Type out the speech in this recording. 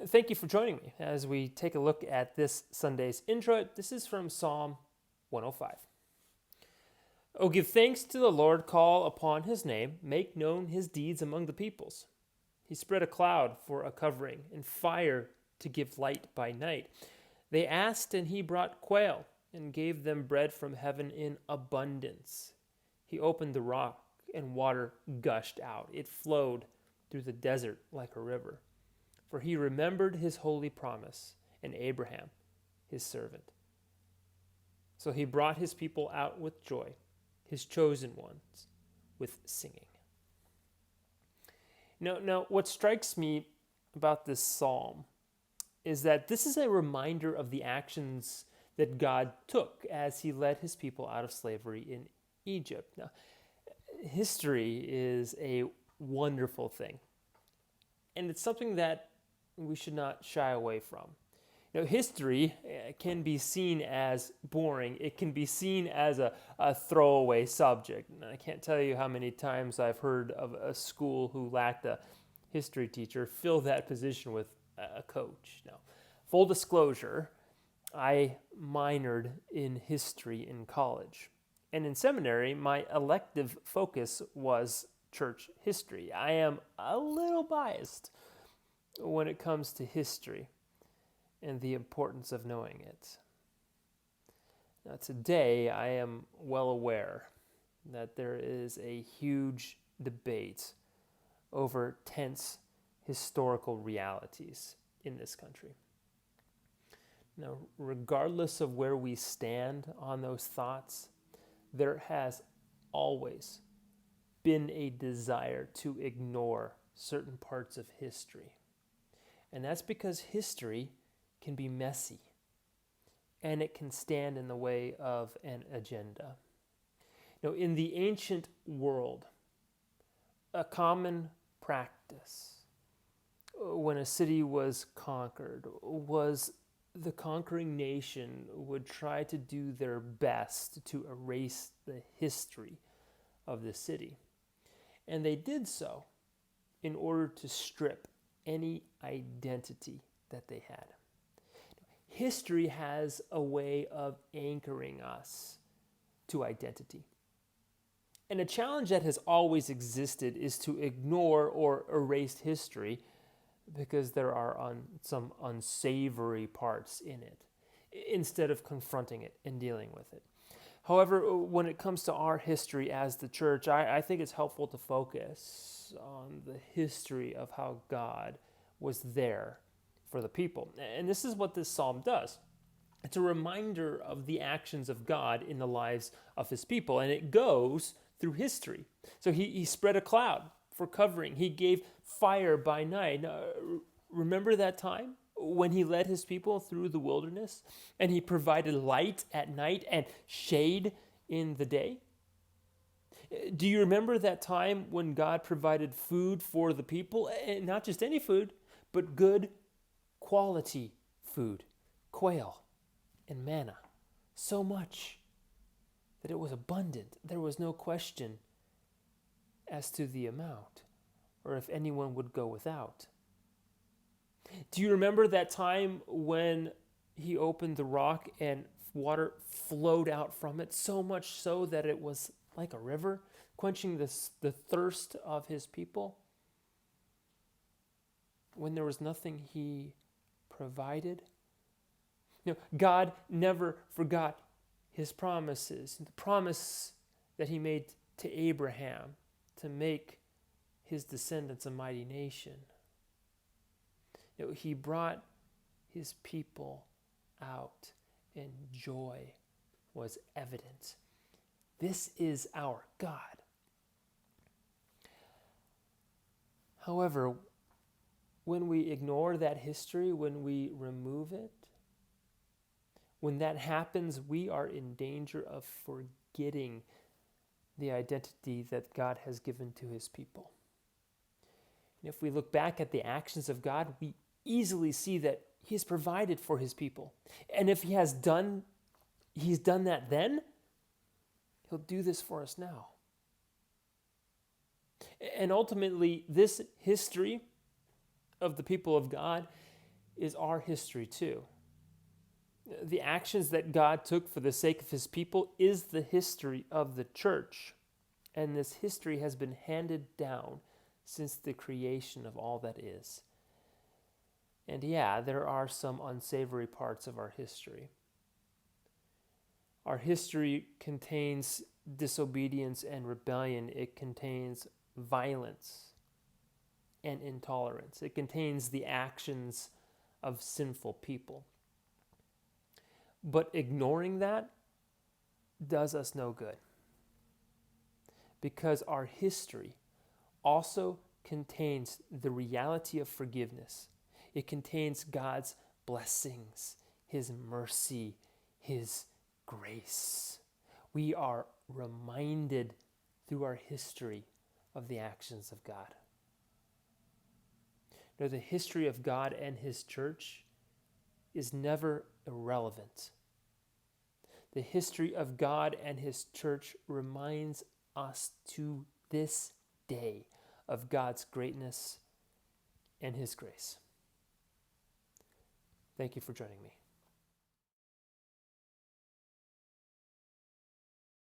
Thank you for joining me as we take a look at this Sunday's Introit. This is from Psalm 105. Oh, give thanks to the Lord, call upon his name, make known his deeds among the peoples. He spread a cloud for a covering and fire to give light by night. They asked, and he brought quail and gave them bread from heaven in abundance. He opened the rock, and water gushed out. It flowed through the desert like a river. For he remembered his holy promise and Abraham, his servant. So he brought his people out with joy, his chosen ones with singing. Now, what strikes me about this psalm is that this is a reminder of the actions that God took as he led his people out of slavery in Egypt. Now, history is a wonderful thing, and it's something that we should not shy away from. History can be seen as boring. It can be seen as a throwaway subject. And I can't tell you how many times I've heard of a school who lacked a history teacher fill that position with a coach. Now, full disclosure, I minored in history in college. And in seminary, my elective focus was church history. I am a little biased when it comes to history and the importance of knowing it. Now, today, I am well aware that there is a huge debate over tense historical realities in this country. Now, regardless of where we stand on those thoughts, there has always been a desire to ignore certain parts of history. And that's because history can be messy and it can stand in the way of an agenda. In the ancient world, a common practice when a city was conquered was the conquering nation would try to do their best to erase the history of the city. And they did so in order to strip any identity that they had. History has a way of anchoring us to identity. And a challenge that has always existed is to ignore or erase history because there are some unsavory parts in it, instead of confronting it and dealing with it. However, when it comes to our history as the church, I think it's helpful to focus on the history of how God was there for the people. And this is what this psalm does. It's a reminder of the actions of God in the lives of his people, and it goes through history. So he spread a cloud for covering. He gave fire by night. Now, remember that time when he led his people through the wilderness and he provided light at night and shade in the day? Do you remember that time when God provided food for the people? And not just any food, but good quality food, quail and manna. So much that it was abundant. There was no question as to the amount or if anyone would go without. Do you remember that time when he opened the rock and water flowed out from it, so much so that it was like a river, quenching the thirst of his people? When there was nothing, he provided. God never forgot his promises, the promise that he made to Abraham to make his descendants a mighty nation. He brought his people out, and joy was evident. This is our God. However, when we ignore that history, when we remove it, when that happens, we are in danger of forgetting the identity that God has given to his people. And if we look back at the actions of God, we easily see that he has provided for his people. And if he's done that then, he'll do this for us now. And ultimately, this history of the people of God is our history too. The actions that God took for the sake of his people is the history of the church. And this history has been handed down since the creation of all that is. And yeah, there are some unsavory parts of our history. Our history contains disobedience and rebellion. It contains violence and intolerance. It contains the actions of sinful people. But ignoring that does us no good, because our history also contains the reality of forgiveness. It contains God's blessings, his mercy, his grace. We are reminded through our history of the actions of God. Now, the history of God and his church is never irrelevant. The history of God and his church reminds us to this day of God's greatness and his grace. Thank you for joining me.